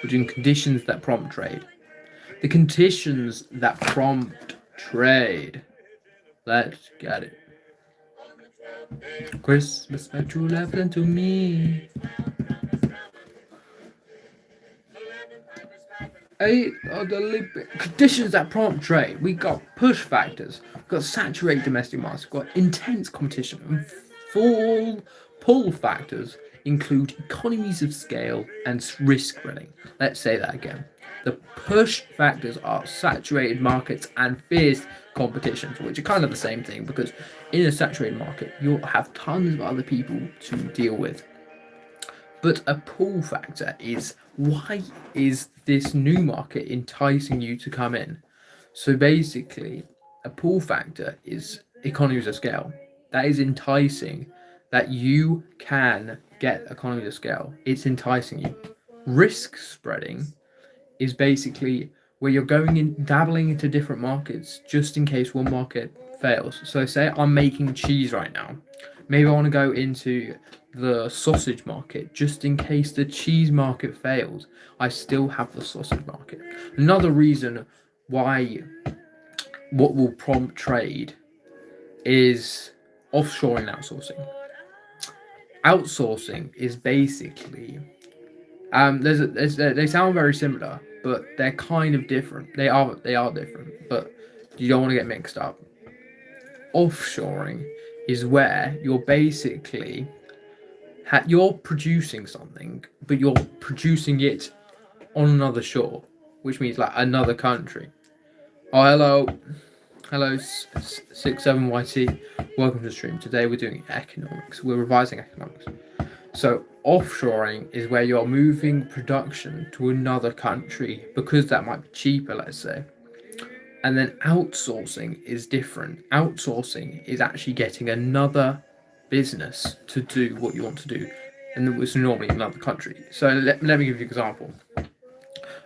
We're doing conditions that prompt trade. The conditions that prompt trade. Let's get it. Christmas, my true love unto me. Eight are the conditions that prompt trade. We got push factors, we've got saturated domestic markets, we've got intense competition, and full pull factors include economies of scale and risk spreading. Let's say that again. The push factors are saturated markets and fierce competitions, which are kind of the same thing because in a saturated market, you'll have tons of other people to deal with. But a pull factor is, why is this new market enticing you to come in? So basically, a pull factor is economies of scale. That is enticing that you can get economies of scale. It's enticing you. Risk spreading is basically where you're going in, dabbling into different markets just in case one market fails. So say I'm making cheese right now. Maybe I want to go into the sausage market just in case the cheese market fails. I still have the sausage market. Another reason why what will prompt trade is offshoring and outsourcing. Outsourcing is basically they sound very similar, but they're kind of different. They are different, but you don't want to get mixed up. Offshoring is where you're basically you're producing something, but you're producing it on another shore, which means like another country. Oh, hello, 67YT. Welcome to the stream. Today we're doing economics. We're revising economics. So offshoring is where you're moving production to another country because that might be cheaper, let's say. And then outsourcing is different. Outsourcing is actually getting another business to do what you want to do, and it was normally another country. So let me give you an example.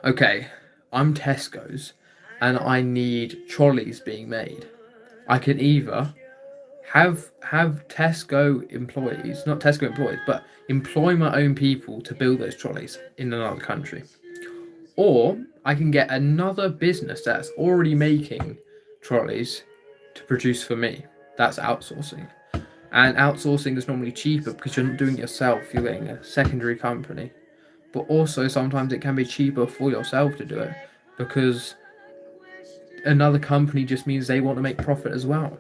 Okay, I'm Tesco's, and I need trolleys being made. I can either have Tesco employees, not Tesco employees, but employ my own people to build those trolleys in another country. Or I can get another business that's already making trolleys to produce for me. That's outsourcing. And outsourcing is normally cheaper because you're not doing it yourself, you're getting a secondary company. But also sometimes it can be cheaper for yourself to do it because another company just means they want to make profit as well.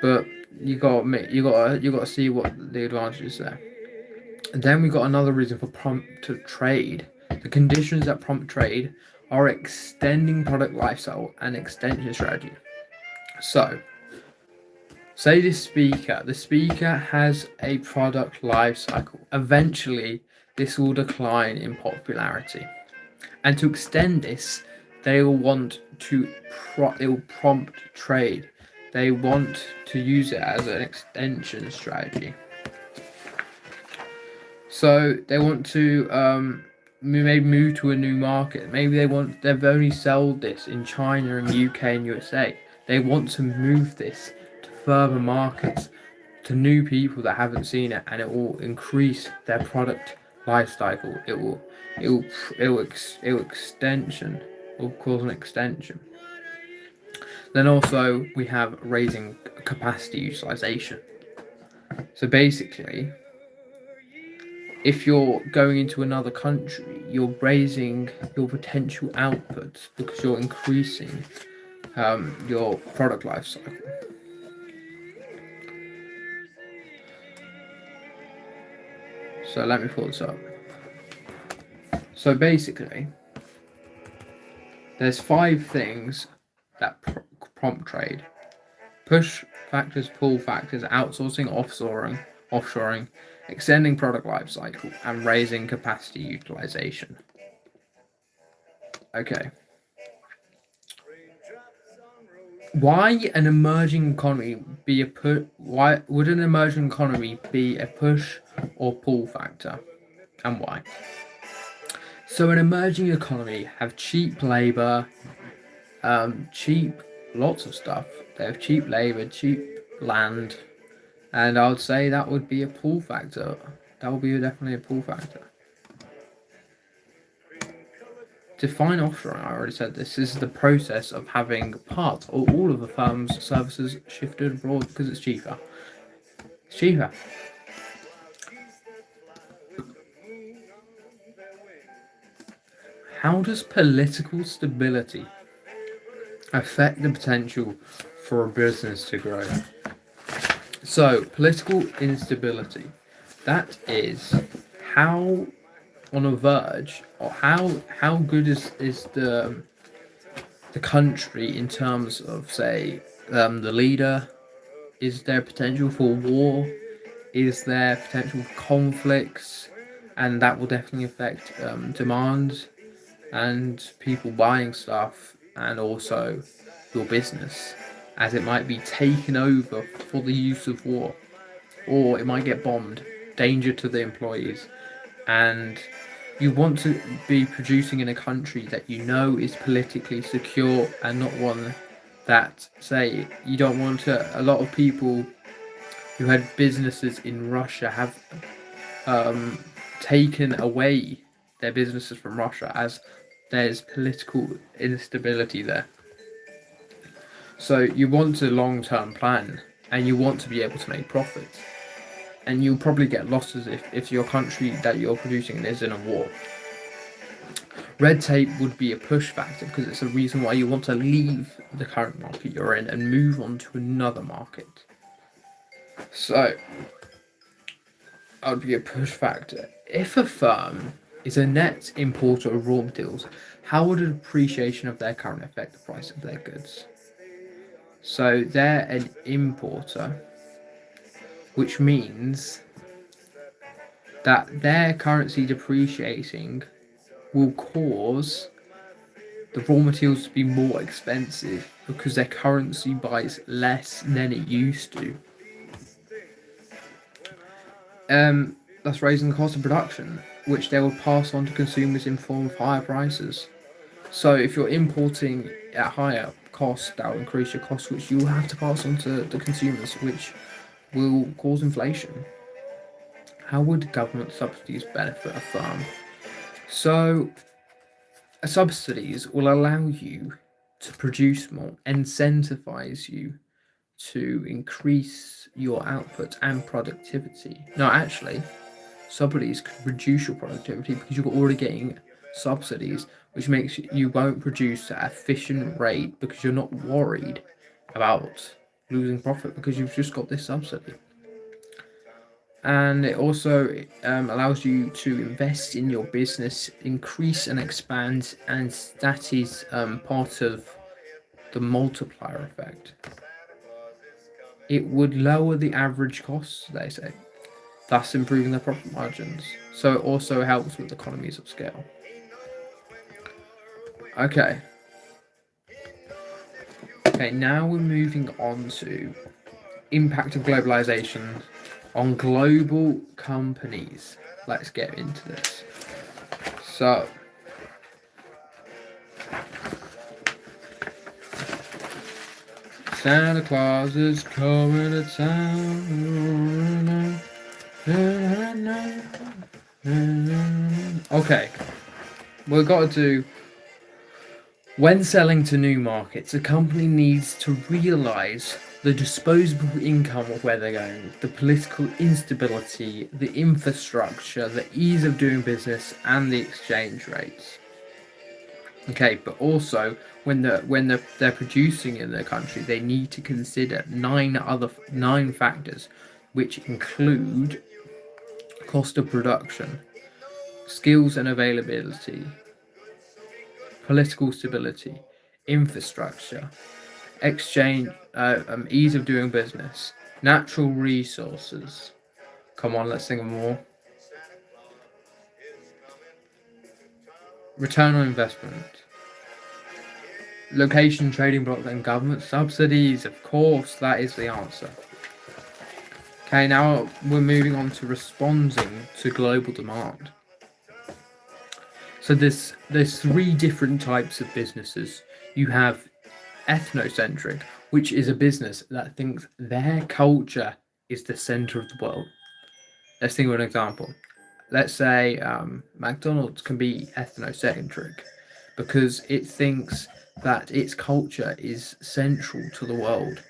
But you gotta see what the advantages there. And then we got another reason for prompt to trade. The conditions that prompt trade are extending product lifecycle and extension strategy. So, say the speaker has a product lifecycle. Eventually, this will decline in popularity. And to extend this, they will want to they will prompt trade. They want to use it as an extension strategy. So they want to maybe move to a new market. Maybe they've only sold this in China and UK and USA. They want to move this to further markets, to new people that haven't seen it, and it will increase their product life cycle. It will cause an extension. Then also we have raising capacity utilization. So basically, if you're going into another country, you're raising your potential output because you're increasing your product life cycle. So let me pull this up. So basically, there's 5 things that prompt trade: push factors, pull factors, outsourcing, offshoring, extending product life cycle, and raising capacity utilization. Okay. Why an emerging economy be a why would an emerging economy be a push or pull factor, and why? So an emerging economy have cheap labor, cheap lots of stuff. They have cheap labor, cheap land, and I would say that would be a pull factor. That would be definitely a pull factor. Define offshoring. I already said this is the process of having part or all of a firm's services shifted abroad because it's cheaper. It's cheaper. How does political stability affect the potential for a business to grow? So, political instability, that is how on a verge, or how good is the country in terms of, say, the leader. Is there potential for war? Is there potential for conflicts? And that will definitely affect demand and people buying stuff, and also your business, as it might be taken over for the use of war, or it might get bombed. Danger to the employees. And you want to be producing in a country that you know is politically secure, and not one that, say, you don't want to. A lot of people who had businesses in Russia have taken away their businesses from Russia, as there's political instability there. So you want a long-term plan, and you want to be able to make profits. And you'll probably get losses if your country that you're producing in is in a war. Red tape would be a push factor, because it's a reason why you want to leave the current market you're in and move on to another market. So, that would be a push factor. If a firm is a net importer of raw materials, how would a depreciation of their current affect the price of their goods? So, they're an importer, which means that their currency depreciating will cause the raw materials to be more expensive because their currency buys less than it used to. Thus raising the cost of production, which they will pass on to consumers in form of higher prices. So if you're importing at higher cost, that will increase your cost, which you will have to pass on to the consumers, which will cause inflation. How would government subsidies benefit a firm? So subsidies will allow you to produce more, incentivize you to increase your output and productivity. No, actually, subsidies could reduce your productivity because you're already getting subsidies, which makes you won't produce at an efficient rate because you're not worried about losing profit because you've just got this subsidy. And it also allows you to invest in your business, increase and expand, and that is part of the multiplier effect. It would lower the average costs, they say, thus improving the profit margins. So it also helps with economies of scale. Okay, now we're moving on to impact of globalization on global companies. Let's get into this. So, Santa Claus is coming to town. Okay, we've got to do. When selling to new markets, a company needs to realise the disposable income of where they're going, the political instability, the infrastructure, the ease of doing business, and the exchange rates. Okay, but also when they're producing in their country, they need to consider nine factors, which include cost of production, skills and availability, political stability, infrastructure, exchange, ease of doing business, natural resources. Come on, let's think of more. Return on investment, location, trading block, and government subsidies. Of course, that is the answer. Okay, now we're moving on to responding to global demand. So there's three different types of businesses. You have ethnocentric, which is a business that thinks their culture is the center of the world. Let's think of an example. Let's say McDonald's can be ethnocentric because it thinks that its culture is central to the world.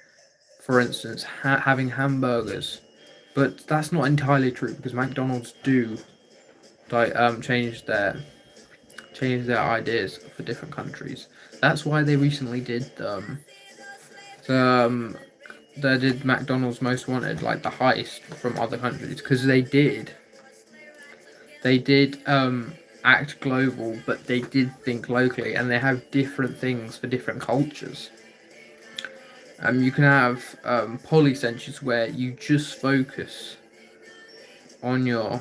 For instance, having hamburgers, but that's not entirely true because McDonald's do like change their ideas for different countries. That's why they recently did the they did McDonald's Most Wanted, like the heist from other countries, because they did act global, but they did think locally, and they have different things for different cultures. You can have polycentres where you just focus on your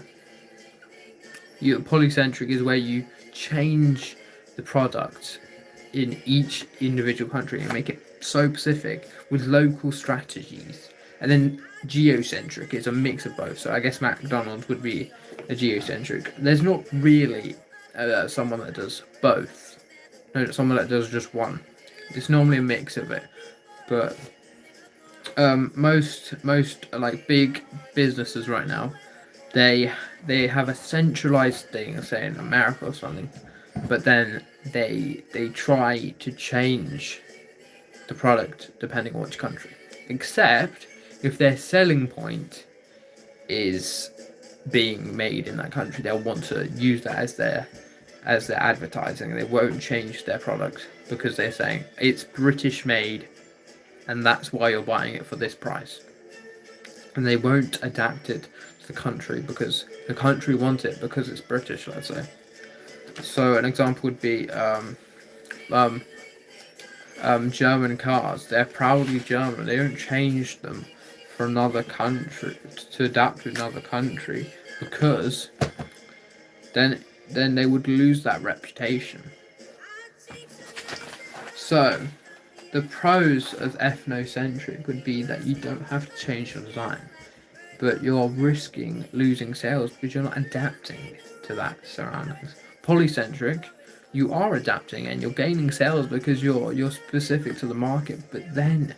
polycentric is where you change the product in each individual country and make it so specific with local strategies. And then geocentric is a mix of both. So I guess McDonald's would be a geocentric. There's not really someone that does both. No, someone that does just one. It's normally a mix of it. But most like big businesses right now, they have a centralized thing, say in America or something, but then they try to change the product depending on which country. Except if their selling point is being made in that country, they'll want to use that as their advertising. They won't change their product because they're saying it's British made and that's why you're buying it for this price. And they won't adapt it to the country because the country wants it because it's British, let's say. So an example would be German cars. They're proudly German. They don't change them for another country to adapt to another country because then they would lose that reputation. So the pros of ethnocentric would be that you don't have to change your design, but you're risking losing sales because you're not adapting to that surroundings. Polycentric, you are adapting and you're gaining sales because you're specific to the market, but then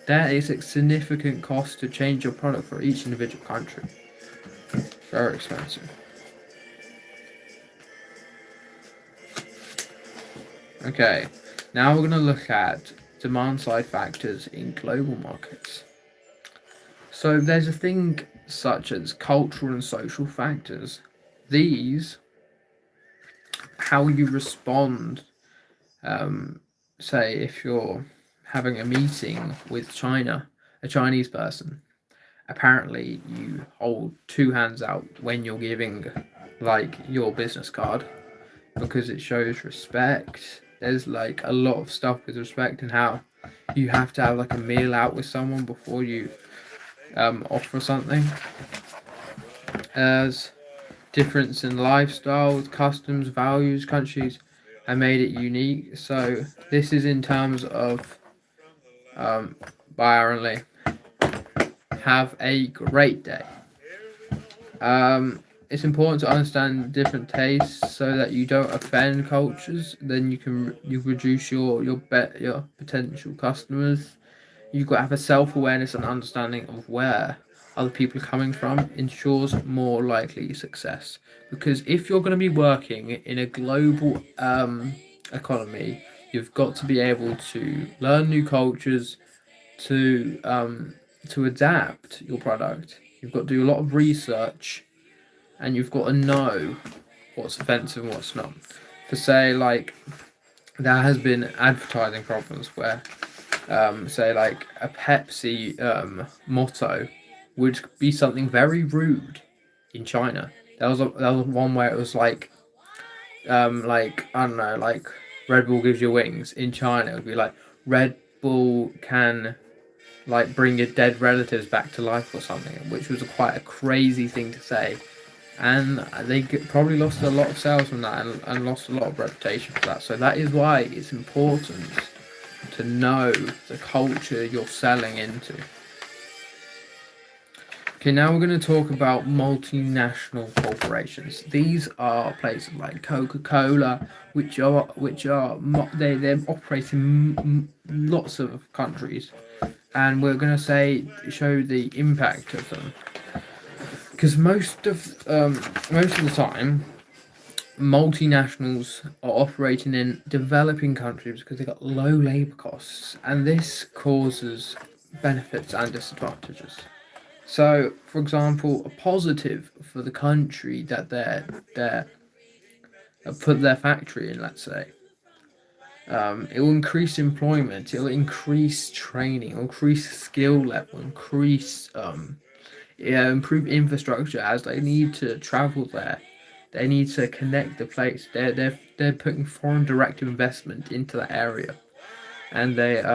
there is a significant cost to change your product for each individual country. Very expensive. Okay, now we're going to look at demand side factors in global markets. So there's a thing such as cultural and social factors. These, how you respond, say if you're having a meeting with China, a Chinese person, apparently you hold two hands out when you're giving like your business card because it shows respect. There's like a lot of stuff with respect and how you have to have like a meal out with someone before you offer something. As difference in lifestyles, customs, values, countries have made it unique. So this is in terms of Byron Lee. Have a great day. It's important to understand different tastes so that you don't offend cultures. Then you reduce your potential customers. You've got to have a self-awareness and understanding of where other people are coming from ensures more likely success. Because if you're going to be working in a global economy, you've got to be able to learn new cultures, to adapt your product. You've got to do a lot of research, and you've got to know what's offensive and what's not. For say like there has been advertising problems where say like a Pepsi motto would be something very rude in China. There was one where it was like I don't know, like Red Bull gives you wings. In China it would be like Red Bull can like bring your dead relatives back to life or something, which was quite a crazy thing to say. And they probably lost a lot of sales from that and lost a lot of reputation for that. So that is why it's important to know the culture you're selling into. Okay, now we're going to talk about multinational corporations. These are places like Coca-Cola, which they operate in lots of countries, and we're going to show the impact of them. Because most of the time, multinationals are operating in developing countries because they've got low labor costs, and this causes benefits and disadvantages. So, for example, a positive for the country that they're put their factory in, let's say, it will increase employment, it will increase training, it will increase skill level, increase yeah, improve infrastructure as they need to travel there. They need to connect the place. They're putting foreign direct investment into that area, and they're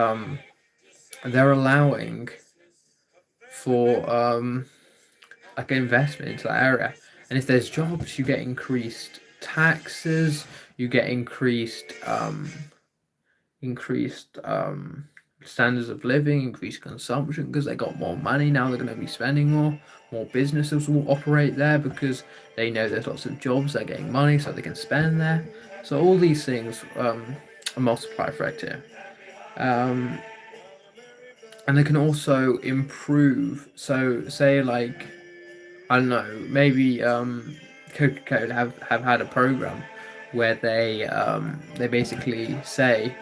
allowing for like investment into that area. And if there's jobs, you get increased taxes, you get increased standards of living, increased consumption because they got more money now. They're going to be spending more. More businesses will operate there because they know there's lots of jobs. They're getting money, so they can spend there. So all these things a multiplier effect here, um, and they can also improve. So say like I don't know, maybe Coca-Cola have had a program where they basically say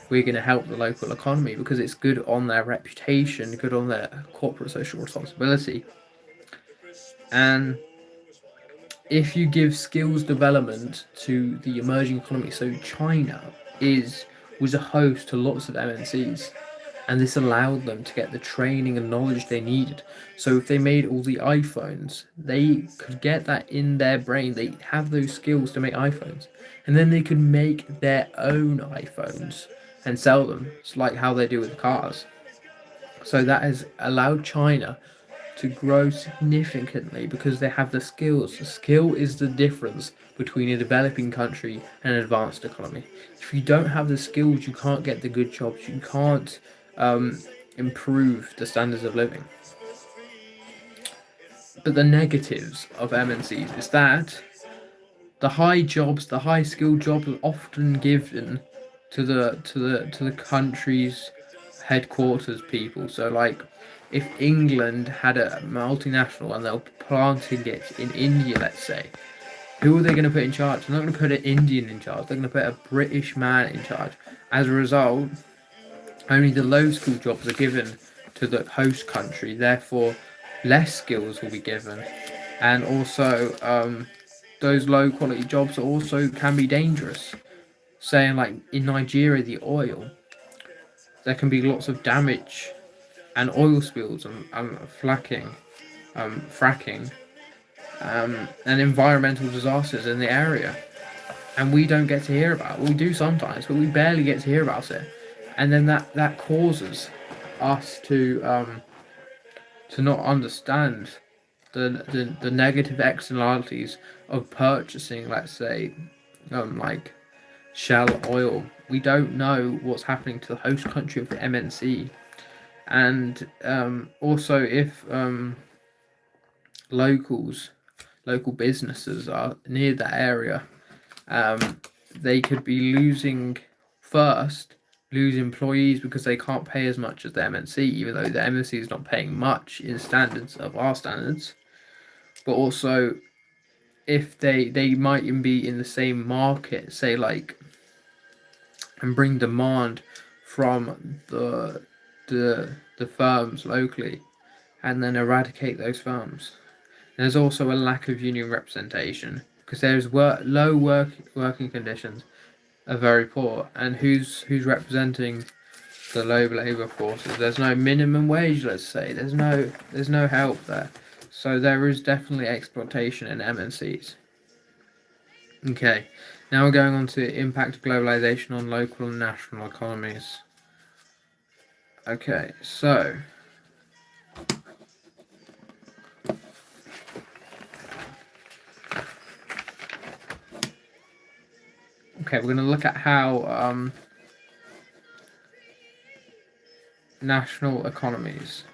we're going to help the local economy because it's good on their reputation, good on their corporate social responsibility. And if you give skills development to the emerging economy, so China is was a host to lots of MNCs, and this allowed them to get the training and knowledge they needed. So if they made all the iPhones, they could get that in their brain. They have those skills to make iPhones, and then they could make their own iPhones and sell them. It's like how they do with cars. So that has allowed China to grow significantly because they have the skills. The skill is the difference between a developing country and an advanced economy. If you don't have the skills, you can't get the good jobs. You can't um, improve the standards of living. But the negatives of MNCs is that the high skilled jobs are often given to the country's headquarters people. So like if England had a multinational and they're planting it in India, let's say, who are they going to put in charge? They're not going to put an Indian in charge. They're going to put a British man in charge. As a result, only the low skilled jobs are given to the host country. Therefore, less skills will be given, and also those low quality jobs also can be dangerous. Saying like in Nigeria, the oil, there can be lots of damage and oil spills and fracking, and environmental disasters in the area. And we don't get to hear about it. We do sometimes, but we barely get to hear about it. And then that causes us to not understand the negative externalities of purchasing, let's say, like Shell oil. We don't know what's happening to the host country of the MNC, and also if locals, local businesses are near that area, they could be lose employees because they can't pay as much as the MNC, even though the MNC is not paying much in standards of our standards. But also, if they might even be in the same market, say like, and bring demand from the firms locally, and then eradicate those firms. There's also a lack of union representation because there's low working conditions are very poor, and who's representing the low labour forces? There's no minimum wage, let's say. There's no help there, so there is definitely exploitation in MNCs. Okay, now we're going on to the impact of globalization on local and national economies. Okay, so we're going to look at how national economies